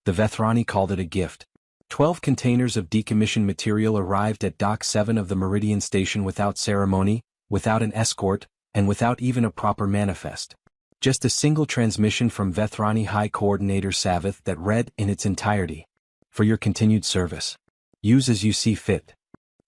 The Vethrani called it a gift. 12 containers of decommissioned material arrived at Dock 7 of the Meridian Station without ceremony, without an escort, and without even a proper manifest. Just a single transmission from Vethrani High Coordinator Savith that read in its entirety, "For your continued service. Use as you see fit."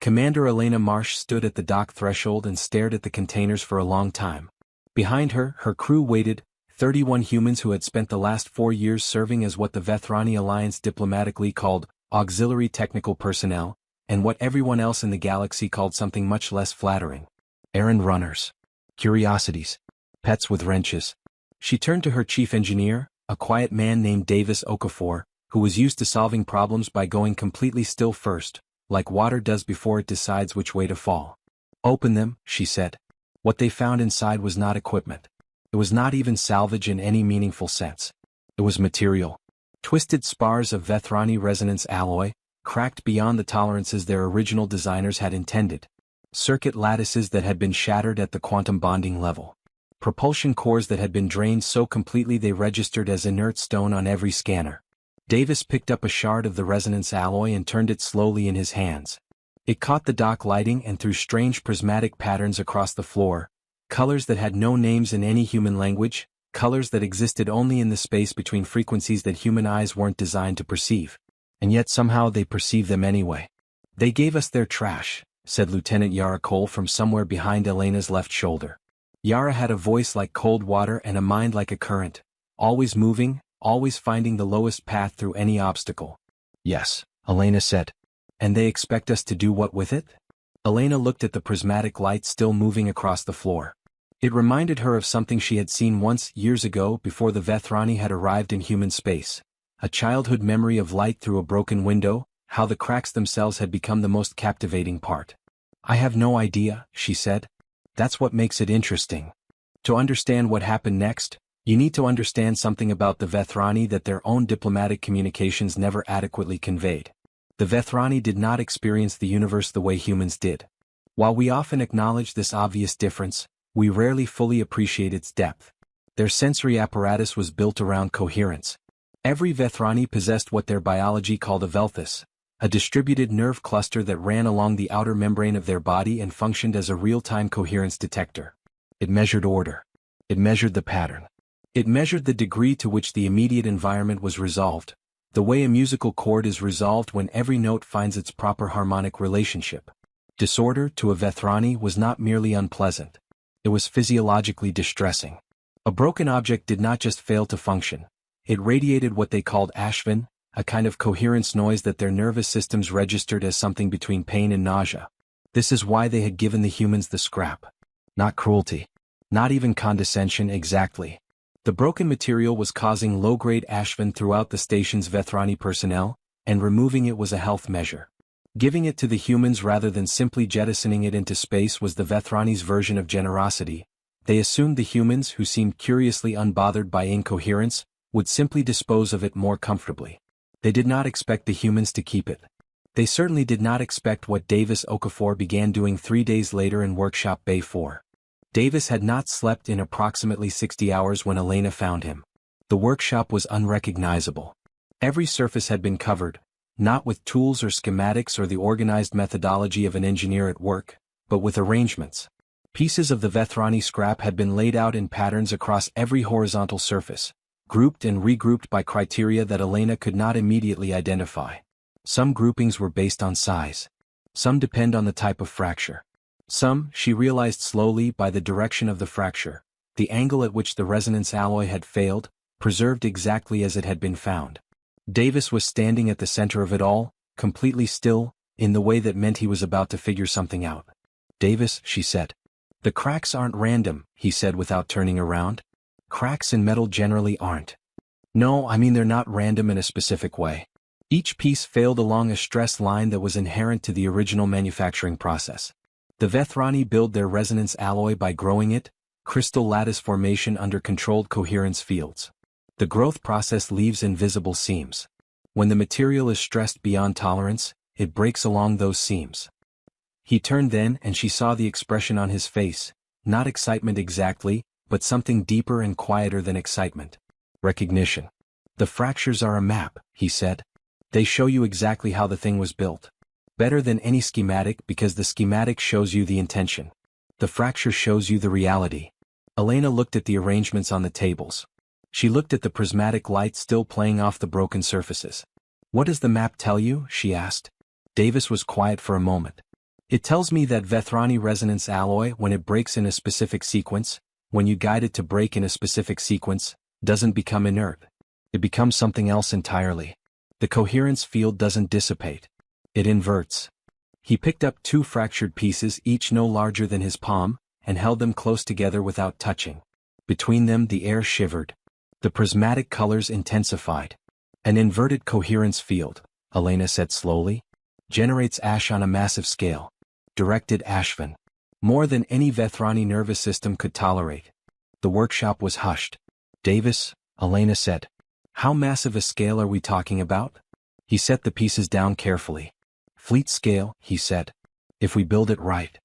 Commander Elena Marsh stood at the dock threshold and stared at the containers for a long time. Behind her, her crew waited, 31 humans who had spent the last 4 years serving as what the Vethrani Alliance diplomatically called auxiliary technical personnel, and what everyone else in the galaxy called something much less flattering: errand runners. Curiosities. Pets with wrenches. She turned to her chief engineer, a quiet man named Davis Okafor, who was used to solving problems by going completely still first, like water does before it decides which way to fall. "Open them," she said. What they found inside was not equipment. It was not even salvage in any meaningful sense. It was material. Twisted spars of Vethrani resonance alloy, cracked beyond the tolerances their original designers had intended. Circuit lattices that had been shattered at the quantum bonding level. Propulsion cores that had been drained so completely they registered as inert stone on every scanner. Davis picked up a shard of the resonance alloy and turned it slowly in his hands. It caught the dock lighting and threw strange prismatic patterns across the floor, colors that had no names in any human language, colors that existed only in the space between frequencies that human eyes weren't designed to perceive. And yet somehow they perceived them anyway. "They gave us their trash," said Lieutenant Yara Cole from somewhere behind Elena's left shoulder. Yara had a voice like cold water and a mind like a current, always moving, always finding the lowest path through any obstacle. "Yes," Elena said. "And they expect us to do what with it?" Elena looked at the prismatic light still moving across the floor. It reminded her of something she had seen once, years ago, before the Vethrani had arrived in human space. A childhood memory of light through a broken window, how the cracks themselves had become the most captivating part. "I have no idea," she said. "That's what makes it interesting. To understand what happened next, you need to understand something about the Vethrani that their own diplomatic communications never adequately conveyed. The Vethrani did not experience the universe the way humans did. While we often acknowledge this obvious difference, we rarely fully appreciate its depth. Their sensory apparatus was built around coherence. Every Vethrani possessed what their biology called a velthus, a distributed nerve cluster that ran along the outer membrane of their body and functioned as a real-time coherence detector. It measured order. It measured the pattern. It measured the degree to which the immediate environment was resolved, the way a musical chord is resolved when every note finds its proper harmonic relationship. Disorder, to a Vethrani, was not merely unpleasant. It was physiologically distressing. A broken object did not just fail to function. It radiated what they called HFY, a kind of coherence noise that their nervous systems registered as something between pain and nausea. This is why they had given the humans the scrap. Not cruelty. Not even condescension exactly. The broken material was causing low-grade HFY throughout the station's Vethrani personnel, and removing it was a health measure. Giving it to the humans rather than simply jettisoning it into space was the Vethrani's version of generosity. They assumed the humans, who seemed curiously unbothered by incoherence, would simply dispose of it more comfortably. They did not expect the humans to keep it. They certainly did not expect what Davis Okafor began doing 3 days later in Workshop Bay 4. Davis had not slept in approximately 60 hours when Elena found him. The workshop was unrecognizable. Every surface had been covered, not with tools or schematics or the organized methodology of an engineer at work, but with arrangements. Pieces of the Vethrani scrap had been laid out in patterns across every horizontal surface, grouped and regrouped by criteria that Elena could not immediately identify. Some groupings were based on size. Some depend on the type of fracture. Some, she realized slowly, by the direction of the fracture, the angle at which the resonance alloy had failed, preserved exactly as it had been found. Davis was standing at the center of it all, completely still, in the way that meant he was about to figure something out. "Davis," she said. "The cracks aren't random," he said without turning around. "Cracks in metal generally aren't. No, I mean they're not random in a specific way. Each piece failed along a stress line that was inherent to the original manufacturing process. The Vethrani build their resonance alloy by growing it, crystal lattice formation under controlled coherence fields. The growth process leaves invisible seams. When the material is stressed beyond tolerance, it breaks along those seams." He turned then and she saw the expression on his face, not excitement exactly, but something deeper and quieter than excitement. Recognition. The fractures are a map, he said. They show you exactly how the thing was built. Better than any schematic because the schematic shows you the intention. The fracture shows you the reality. Elena looked at the arrangements on the tables. She looked at the prismatic light still playing off the broken surfaces. What does the map tell you? She asked. Davis was quiet for a moment. It tells me that Vethrani resonance alloy, when it breaks in a specific sequence, when you guide it to break in a specific sequence, doesn't become inert. It becomes something else entirely. The coherence field doesn't dissipate. It inverts. He picked up 2 fractured pieces, each no larger than his palm, and held them close together without touching. Between them the air shivered. The prismatic colors intensified. An inverted coherence field, Elena said slowly, generates ash on a massive scale. Directed Ashvin. More than any Vethrani nervous system could tolerate. The workshop was hushed. Davis, Elena said. How massive a scale are we talking about? He set the pieces down carefully. Fleet scale, he said. If we build it right.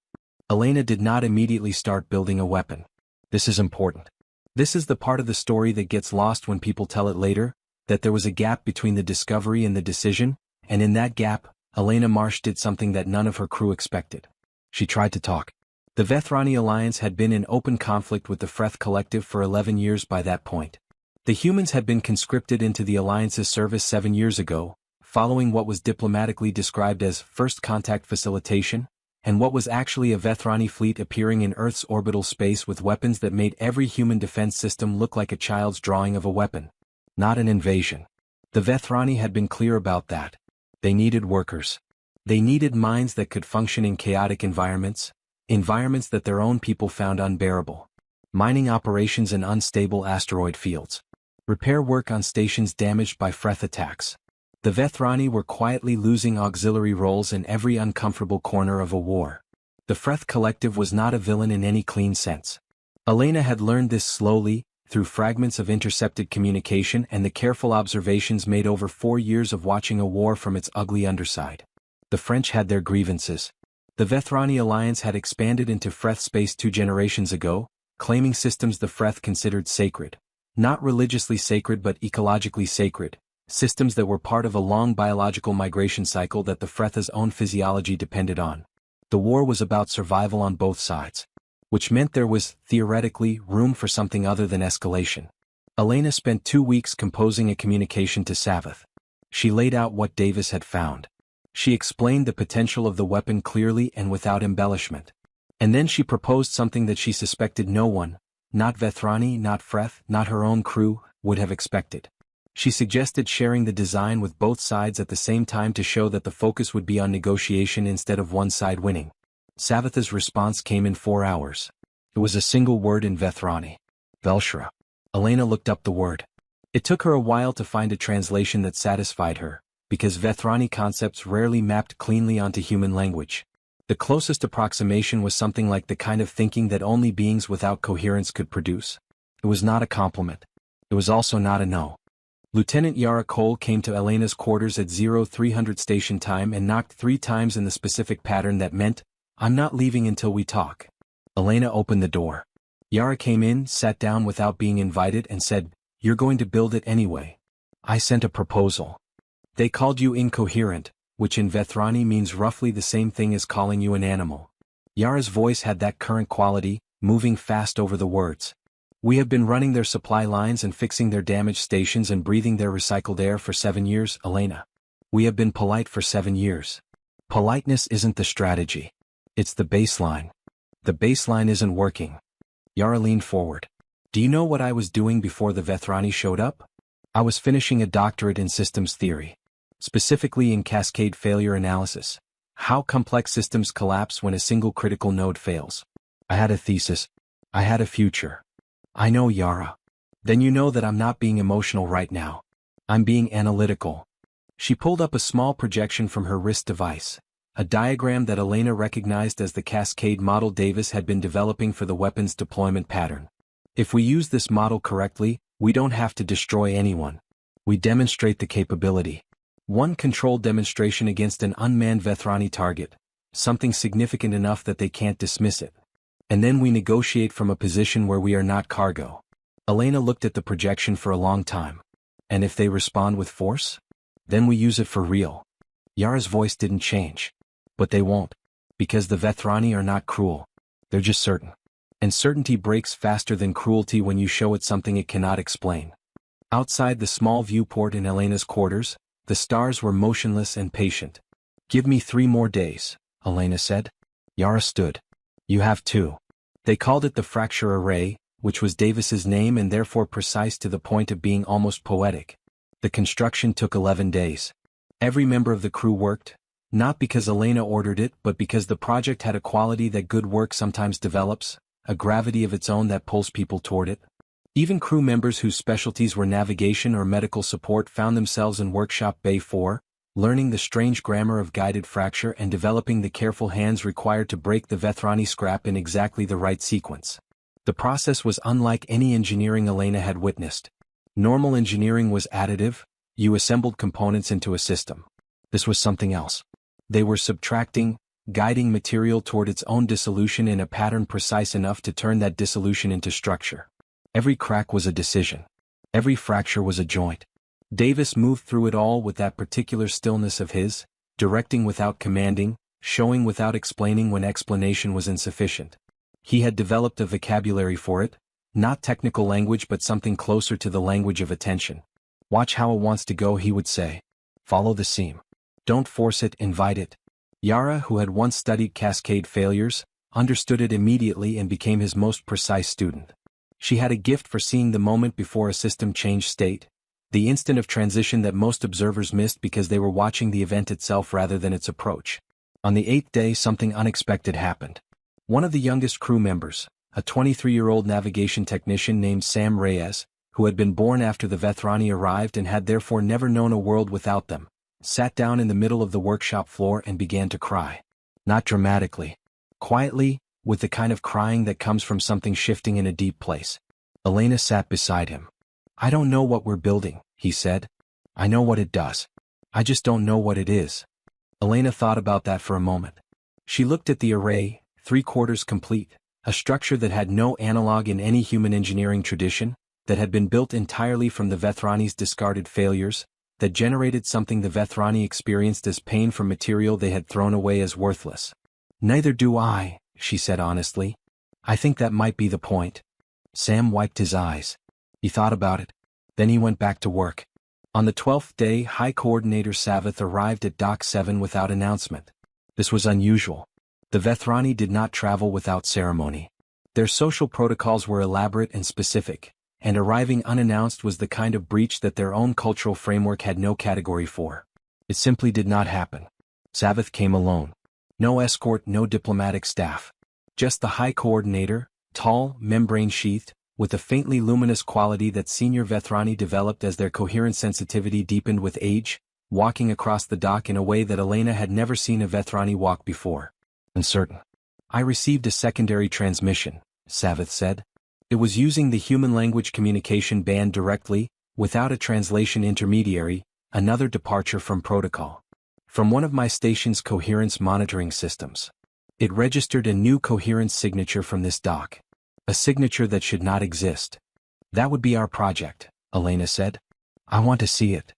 Elena did not immediately start building a weapon. This is important. This is the part of the story that gets lost when people tell it later, that there was a gap between the discovery and the decision, and in that gap, Elena Marsh did something that none of her crew expected. She tried to talk. The Vethrani Alliance had been in open conflict with the Freth Collective for 11 years by that point. The humans had been conscripted into the Alliance's service 7 years ago, following what was diplomatically described as first contact facilitation, and what was actually a Vethrani fleet appearing in Earth's orbital space with weapons that made every human defense system look like a child's drawing of a weapon. Not an invasion. The Vethrani had been clear about that. They needed workers. They needed minds that could function in chaotic environments, environments that their own people found unbearable. Mining operations in unstable asteroid fields. Repair work on stations damaged by Freth attacks. The Vethrani were quietly losing auxiliary roles in every uncomfortable corner of a war. The Freth Collective was not a villain in any clean sense. Elena had learned this slowly, through fragments of intercepted communication and the careful observations made over 4 years of watching a war from its ugly underside. The French had their grievances. The Vethrani Alliance had expanded into Freth space 2 generations ago, claiming systems the Freth considered sacred. Not religiously sacred but ecologically sacred, systems that were part of a long biological migration cycle that the Fretha's own physiology depended on. The war was about survival on both sides. Which meant there was, theoretically, room for something other than escalation. Elena spent 2 weeks composing a communication to Savath. She laid out what Davis had found. She explained the potential of the weapon clearly and without embellishment. And then she proposed something that she suspected no one, not Vethrani, not Freth, not her own crew, would have expected. She suggested sharing the design with both sides at the same time to show that the focus would be on negotiation instead of one side winning. Savath's response came in 4 hours. It was a single word in Vethrani. Velshra. Elena looked up the word. It took her a while to find a translation that satisfied her, because Vethrani concepts rarely mapped cleanly onto human language. The closest approximation was something like the kind of thinking that only beings without coherence could produce. It was not a compliment. It was also not a no. Lieutenant Yara Cole came to Elena's quarters at 0300 station time and knocked 3 times in the specific pattern that meant, "I'm not leaving until we talk." Elena opened the door. Yara came in, sat down without being invited and said, "You're going to build it anyway. I sent a proposal. They called you incoherent, which in Vethrani means roughly the same thing as calling you an animal." Yara's voice had that current quality, moving fast over the words. "We have been running their supply lines and fixing their damaged stations and breathing their recycled air for 7 years, Elena. We have been polite for 7 years. Politeness isn't the strategy. It's the baseline. The baseline isn't working." Yara leaned forward. "Do you know what I was doing before the Vethrani showed up? I was finishing a doctorate in systems theory. Specifically in cascade failure analysis. How complex systems collapse when a single critical node fails. I had a thesis. I had a future." "I know, Yara. Then you know that I'm not being emotional right now. I'm being analytical." She pulled up a small projection from her wrist device. A diagram that Elena recognized as the cascade model Davis had been developing for the weapons deployment pattern. "If we use this model correctly, we don't have to destroy anyone. We demonstrate the capability. One controlled demonstration against an unmanned Vethrani target, something significant enough that they can't dismiss it. And then we negotiate from a position where we are not cargo." Elena looked at the projection for a long time. And if they respond with force? Then we use it for real. Yara's voice didn't change. But they won't. Because the Vethrani are not cruel. They're just certain. And certainty breaks faster than cruelty when you show it something it cannot explain. Outside the small viewport in Elena's quarters, the stars were motionless and patient. "Give me 3 more days," Elena said. Yara stood. "You have 2. They called it the fracture array, which was Davis's name and therefore precise to the point of being almost poetic. The construction took 11 days. Every member of the crew worked, not because Elena ordered it but because the project had a quality that good work sometimes develops, a gravity of its own that pulls people toward it. Even crew members whose specialties were navigation or medical support found themselves in Workshop Bay 4, learning the strange grammar of guided fracture and developing the careful hands required to break the Vethrani scrap in exactly the right sequence. The process was unlike any engineering Elena had witnessed. Normal engineering was additive, you assembled components into a system. This was something else. They were subtracting, guiding material toward its own dissolution in a pattern precise enough to turn that dissolution into structure. Every crack was a decision. Every fracture was a joint. Davis moved through it all with that particular stillness of his, directing without commanding, showing without explaining when explanation was insufficient. He had developed a vocabulary for it, not technical language but something closer to the language of attention. "Watch how it wants to go," he would say. "Follow the seam. Don't force it, invite it." Yara, who had once studied cascade failures, understood it immediately and became his most precise student. She had a gift for seeing the moment before a system changed state, the instant of transition that most observers missed because they were watching the event itself rather than its approach. On the 8th day something unexpected happened. One of the youngest crew members, a 23-year-old navigation technician named Sam Reyes, who had been born after the Vethrani arrived and had therefore never known a world without them, sat down in the middle of the workshop floor and began to cry. Not dramatically. Quietly, with the kind of crying that comes from something shifting in a deep place. Elena sat beside him. "I don't know what we're building," he said. "I know what it does. I just don't know what it is." Elena thought about that for a moment. She looked at the array, 3/4 complete, a structure that had no analog in any human engineering tradition, that had been built entirely from the Vethrani's discarded failures, that generated something the Vethrani experienced as pain from material they had thrown away as worthless. "Neither do I," she said honestly. "I think that might be the point." Sam wiped his eyes. He thought about it. Then he went back to work. On the 12th day, High Coordinator Savath arrived at Dock 7 without announcement. This was unusual. The Vethrani did not travel without ceremony. Their social protocols were elaborate and specific, and arriving unannounced was the kind of breach that their own cultural framework had no category for. It simply did not happen. Savath came alone. No escort, no diplomatic staff. Just the High Coordinator, tall, membrane-sheathed, with a faintly luminous quality that senior Vethrani developed as their coherent sensitivity deepened with age, walking across the dock in a way that Elena had never seen a Vethrani walk before. Uncertain. "I received a secondary transmission," Savath said. "It was using the human language communication band directly, without a translation intermediary, another departure from protocol. From one of my station's coherence monitoring systems. It registered a new coherence signature from this dock. A signature that should not exist. That would be our project," Elena said. "I want to see it."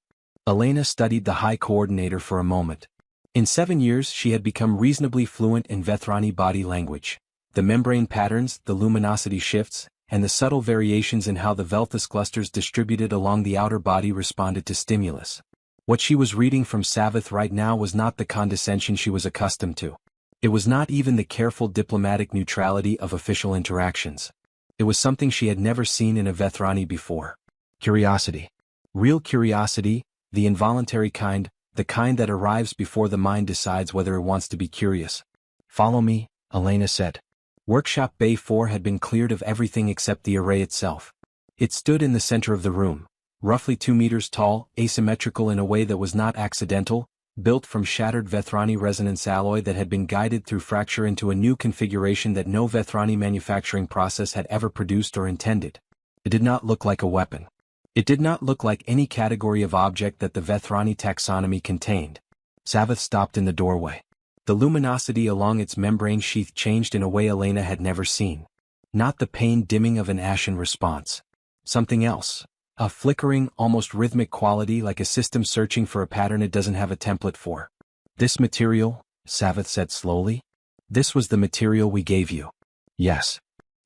Elena studied the High Coordinator for a moment. In 7 years she had become reasonably fluent in Vethrani body language. The membrane patterns, the luminosity shifts, and the subtle variations in how the Velthus clusters distributed along the outer body responded to stimulus. What she was reading from Savath right now was not the condescension she was accustomed to. It was not even the careful diplomatic neutrality of official interactions. It was something she had never seen in a Vethrani before. Curiosity. Real curiosity, the involuntary kind, the kind that arrives before the mind decides whether it wants to be curious. "Follow me," Elena said. Workshop Bay 4 had been cleared of everything except the array itself. It stood in the center of the room, roughly 2 meters tall, asymmetrical in a way that was not accidental, built from shattered Vethrani resonance alloy that had been guided through fracture into a new configuration that no Vethrani manufacturing process had ever produced or intended. It did not look like a weapon. It did not look like any category of object that the Vethrani taxonomy contained. Savath stopped in the doorway. The luminosity along its membrane sheath changed in a way Elena had never seen. Not the pain dimming of an ashen response. Something else. A flickering, almost rhythmic quality like a system searching for a pattern it doesn't have a template for. This material, Savath said slowly. This was the material we gave you. Yes.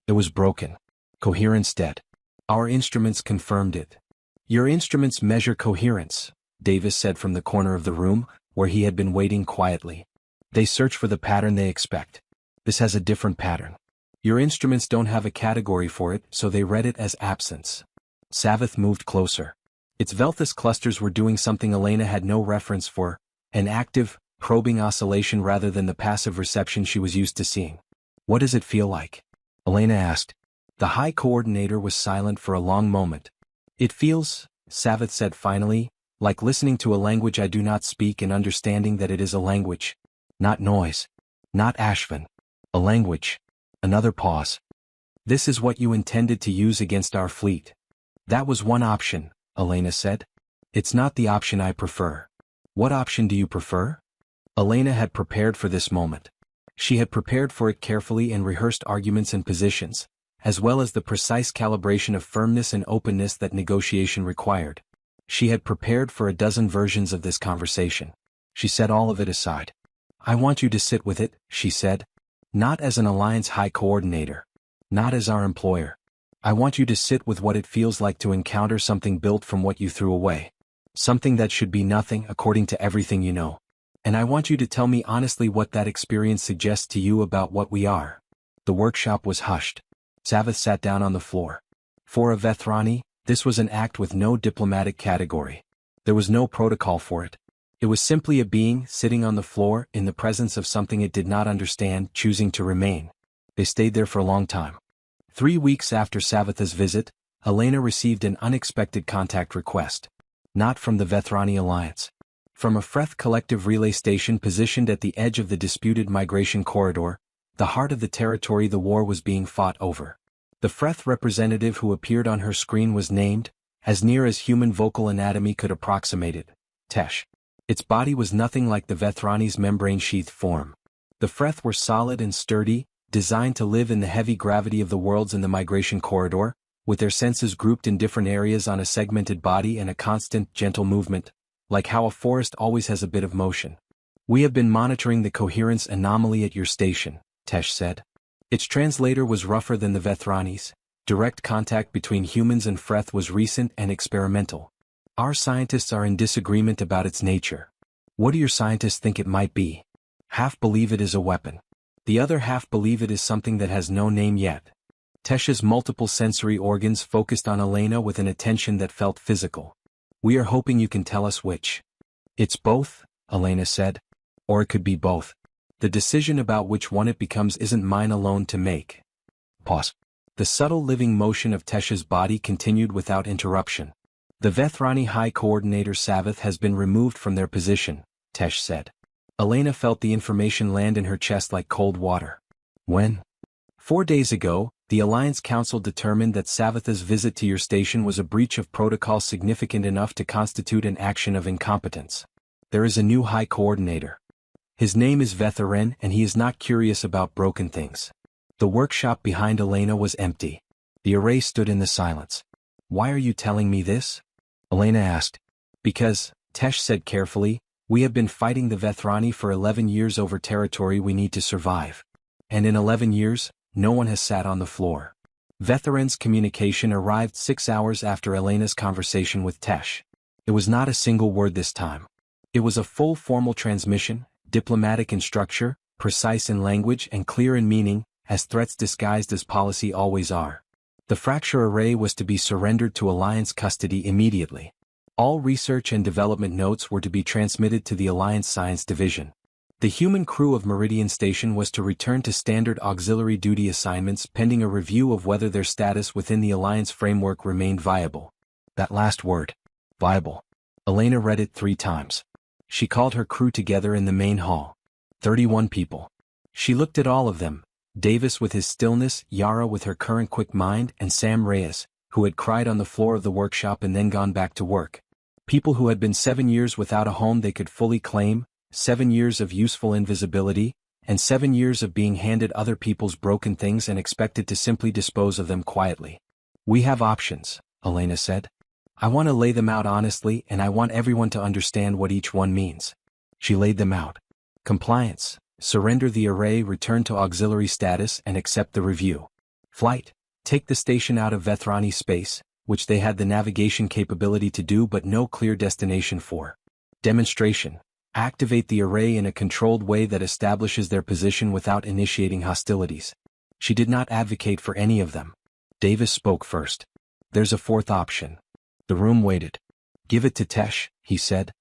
It was broken. Coherence dead. Our instruments confirmed it. Your instruments measure coherence, Davis said from the corner of the room, where he had been waiting quietly. They search for the pattern they expect. This has a different pattern. Your instruments don't have a category for it, so they read it as absence. Savath moved closer. Its Velthus clusters were doing something Elena had no reference for, an active, probing oscillation rather than the passive reception she was used to seeing. What does it feel like? Elena asked. The High Coordinator was silent for a long moment. It feels, Savath said finally, like listening to a language I do not speak and understanding that it is a language. Not noise. Not Ashvin. A language. Another pause. This is what you intended to use against our fleet. That was one option, Elena said. It's not the option I prefer. What option do you prefer? Elena had prepared for this moment. She had prepared for it carefully and rehearsed arguments and positions, as well as the precise calibration of firmness and openness that negotiation required. She had prepared for a dozen versions of this conversation. She set all of it aside. I want you to sit with it, she said. Not as an Alliance High Coordinator. Not as our employer. I want you to sit with what it feels like to encounter something built from what you threw away. Something that should be nothing according to everything you know. And I want you to tell me honestly what that experience suggests to you about what we are. The workshop was hushed. Savath sat down on the floor. For a Vethrani, this was an act with no diplomatic category. There was no protocol for it. It was simply a being sitting on the floor in the presence of something it did not understand, choosing to remain. They stayed there for a long time. 3 weeks after Savath's visit, Elena received an unexpected contact request. Not from the Vethrani Alliance. From a Freth collective relay station positioned at the edge of the disputed migration corridor, the heart of the territory the war was being fought over. The Freth representative who appeared on her screen was named, as near as human vocal anatomy could approximate it, Tesh. Its body was nothing like the Vethrani's membrane-sheathed form. The Freth were solid and sturdy, designed to live in the heavy gravity of the worlds in the migration corridor, with their senses grouped in different areas on a segmented body and a constant, gentle movement, like how a forest always has a bit of motion. We have been monitoring the coherence anomaly at your station, Tesh said. Its translator was rougher than the Vethrani's. Direct contact between humans and Freth was recent and experimental. Our scientists are in disagreement about its nature. What do your scientists think it might be? Half believe it is a weapon. The other half believe it is something that has no name yet. Tesh's multiple sensory organs focused on Elena with an attention that felt physical. We are hoping you can tell us which. It's both, Elena said. Or it could be both. The decision about which one it becomes isn't mine alone to make. Pause. The subtle living motion of Tesh's body continued without interruption. The Vethrani High Coordinator Savath has been removed from their position, Tesh said. Elena felt the information land in her chest like cold water. When? 4 days ago, the Alliance Council determined that Savath's visit to your station was a breach of protocol significant enough to constitute an action of incompetence. There is a new High Coordinator. His name is Vetheren and he is not curious about broken things. The workshop behind Elena was empty. The array stood in the silence. Why are you telling me this? Elena asked. Because, Tesh said carefully, we have been fighting the Vethrani for 11 years over territory we need to survive. And in 11 years, no one has sat on the floor. Vetheren's communication arrived 6 hours after Elena's conversation with Tesh. It was not a single word this time. It was a full formal transmission, diplomatic in structure, precise in language and clear in meaning, as threats disguised as policy always are. The fracture array was to be surrendered to Alliance custody immediately. All research and development notes were to be transmitted to the Alliance Science Division. The human crew of Meridian Station was to return to standard auxiliary duty assignments pending a review of whether their status within the Alliance framework remained viable. That last word. Viable. Elena read it 3 times. She called her crew together in the main hall. 31 people. She looked at all of them, Davis with his stillness, Yara with her current quick mind, and Sam Reyes, who had cried on the floor of the workshop and then gone back to work. People who had been 7 years without a home they could fully claim, 7 years of useful invisibility, and 7 years of being handed other people's broken things and expected to simply dispose of them quietly. We have options, Elena said. I want to lay them out honestly and I want everyone to understand what each one means. She laid them out. Compliance, surrender the array, return to auxiliary status and accept the review. Flight, take the station out of Vethrani space, which they had the navigation capability to do but no clear destination for. Demonstration, activate the array in a controlled way that establishes their position without initiating hostilities. She did not advocate for any of them. Davis spoke first. There's a fourth option. The room waited. Give it to Tesh, he said.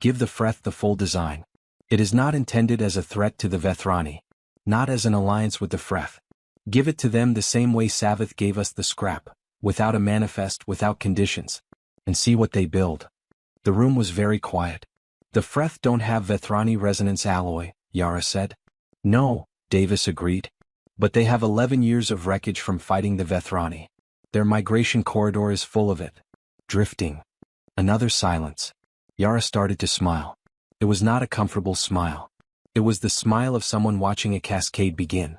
Give the Freth the full design. It is not intended as a threat to the Vethrani. Not as an alliance with the Freth. Give it to them the same way Savath gave us the scrap, without a manifest, without conditions. And see what they build. The room was very quiet. The Freth don't have Vethrani resonance alloy, Yara said. No, Davis agreed. But they have 11 years of wreckage from fighting the Vethrani. Their migration corridor is full of it. Drifting. Another silence. Yara started to smile. It was not a comfortable smile. It was the smile of someone watching a cascade begin.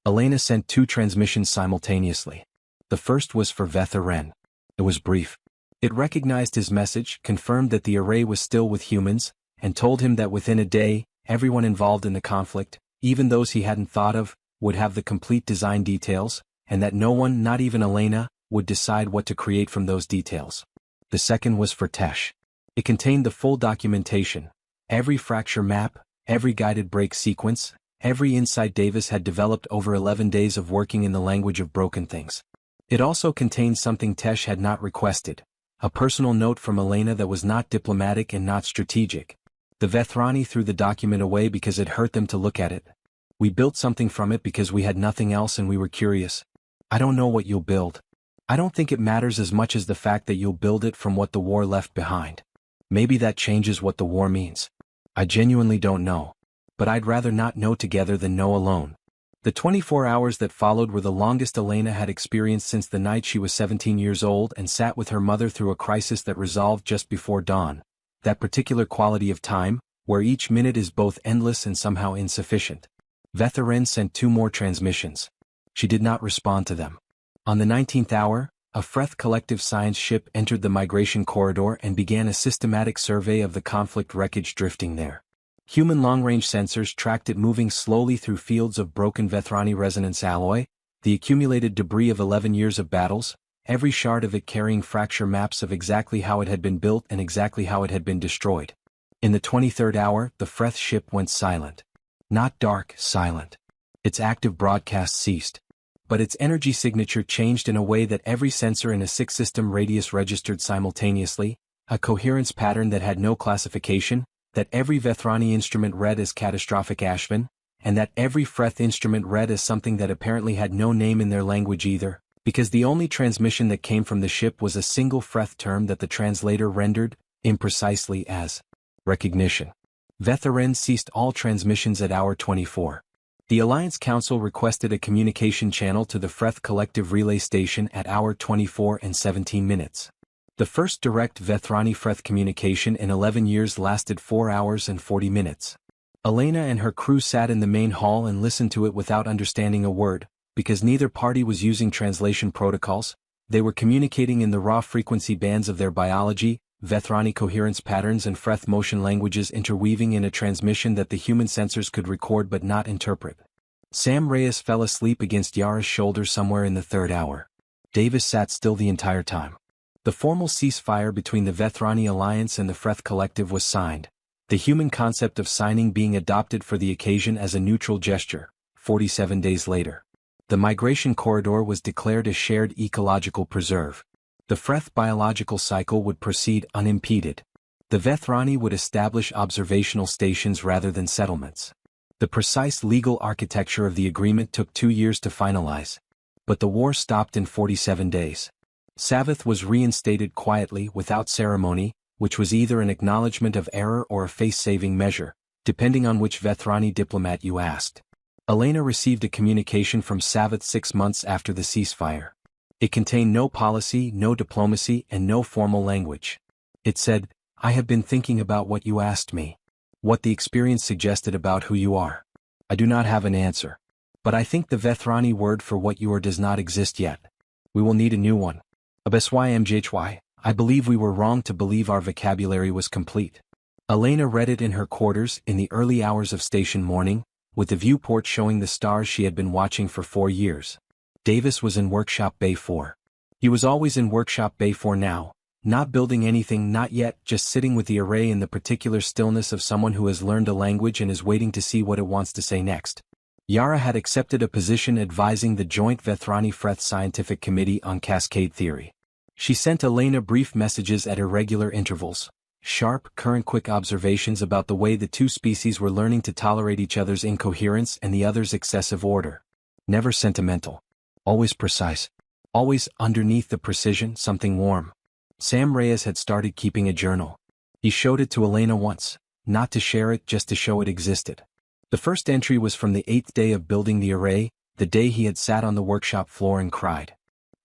Elena sent 2 transmissions simultaneously. The first was for Vethren. It was brief. It recognized his message, confirmed that the array was still with humans, and told him that within a day, everyone involved in the conflict, even those he hadn't thought of, would have the complete design details, and that no one, not even Elena, would decide what to create from those details. The second was for Tesh. It contained the full documentation, every fracture map, every guided break sequence, every insight Davis had developed over 11 days of working in the language of broken things. It also contained something Tesh had not requested, a personal note from Elena that was not diplomatic and not strategic. The Vethrani threw the document away because it hurt them to look at it. We built something from it because we had nothing else and we were curious. I don't know what you'll build. I don't think it matters as much as the fact that you'll build it from what the war left behind. Maybe that changes what the war means. I genuinely don't know. But I'd rather not know together than know alone. The 24 hours that followed were the longest Elena had experienced since the night she was 17 years old and sat with her mother through a crisis that resolved just before dawn. That particular quality of time, where each minute is both endless and somehow insufficient. Vethren sent 2 more transmissions. She did not respond to them. On the 19th hour, a Freth collective science ship entered the migration corridor and began a systematic survey of the conflict wreckage drifting there. Human long-range sensors tracked it moving slowly through fields of broken Vethrani resonance alloy, the accumulated debris of 11 years of battles, every shard of it carrying fracture maps of exactly how it had been built and exactly how it had been destroyed. In the 23rd hour, the Freth ship went silent. Not dark, silent. Its active broadcast ceased. But its energy signature changed in a way that every sensor in a 6-system radius registered simultaneously, a coherence pattern that had no classification, that every Vethrani instrument read as catastrophic Ashvin, and that every Freth instrument read as something that apparently had no name in their language either, because the only transmission that came from the ship was a single Freth term that the translator rendered, imprecisely, as recognition. Vethren ceased all transmissions at hour 24. The Alliance Council requested a communication channel to the Freth Collective Relay Station at hour 24 and 17 minutes. The first direct Vethrani-Freth communication in 11 years lasted 4 hours and 40 minutes. Elena and her crew sat in the main hall and listened to it without understanding a word, because neither party was using translation protocols. They were communicating in the raw frequency bands of their biology, Vethrani coherence patterns and Freth motion languages interweaving in a transmission that the human sensors could record but not interpret. Sam Reyes fell asleep against Yara's shoulder somewhere in the 3rd hour. Davis sat still the entire time. The formal ceasefire between the Vethrani Alliance and the Freth Collective was signed, the human concept of signing being adopted for the occasion as a neutral gesture, 47 days later. The migration corridor was declared a shared ecological preserve. The Freth biological cycle would proceed unimpeded. The Vethrani would establish observational stations rather than settlements. The precise legal architecture of the agreement took 2 years to finalize. But the war stopped in 47 days. Savath was reinstated quietly without ceremony, which was either an acknowledgement of error or a face-saving measure, depending on which Vethrani diplomat you asked. Elena received a communication from Savath 6 months after the ceasefire. It contained no policy, no diplomacy, and no formal language. It said, "I have been thinking about what you asked me. What the experience suggested about who you are. I do not have an answer. But I think the Vethrani word for what you are does not exist yet. We will need a new one. HFY, I believe we were wrong to believe our vocabulary was complete. Elena read it in her quarters in the early hours of station morning, with the viewport showing the stars she had been watching for 4 years. Davis was in Workshop Bay 4. He was always in Workshop Bay 4 now, not building anything, not yet, just sitting with the array in the particular stillness of someone who has learned a language and is waiting to see what it wants to say next. Yara had accepted a position advising the Joint Vethrani-Freth Scientific Committee on Cascade Theory. She sent Elena brief messages at irregular intervals, sharp, current, quick observations about the way the two species were learning to tolerate each other's incoherence and the other's excessive order. Never sentimental. Always precise. Always, underneath the precision, something warm. Sam Reyes had started keeping a journal. He showed it to Elena once, not to share it, just to show it existed. The first entry was from the 8th day of building the array, the day he had sat on the workshop floor and cried.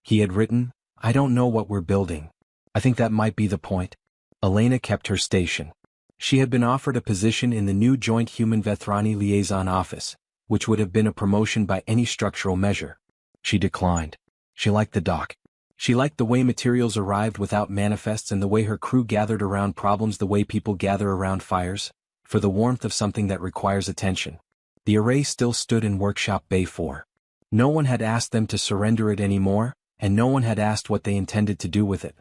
He had written, "I don't know what we're building. I think that might be the point." Elena kept her station. She had been offered a position in the new Joint Human Vethrani Liaison Office, which would have been a promotion by any structural measure. She declined. She liked the dock. She liked the way materials arrived without manifests and the way her crew gathered around problems, the way people gather around fires, for the warmth of something that requires attention. The array still stood in Workshop Bay 4. No one had asked them to surrender it anymore, and no one had asked what they intended to do with it.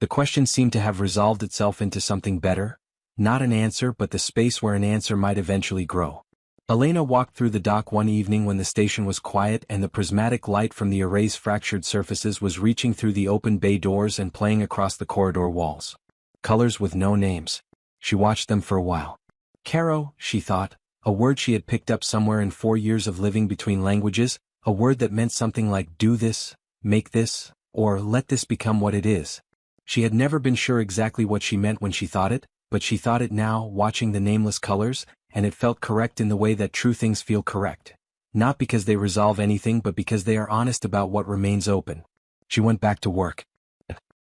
The question seemed to have resolved itself into something better, not an answer but the space where an answer might eventually grow. Elena walked through the dock one evening when the station was quiet and the prismatic light from the array's fractured surfaces was reaching through the open bay doors and playing across the corridor walls. Colors with no names. She watched them for a while. Caro, she thought, a word she had picked up somewhere in 4 years of living between languages, a word that meant something like do this, make this, or let this become what it is. She had never been sure exactly what she meant when she thought it, but she thought it now, watching the nameless colors, and it felt correct in the way that true things feel correct. Not because they resolve anything but because they are honest about what remains open. She went back to work.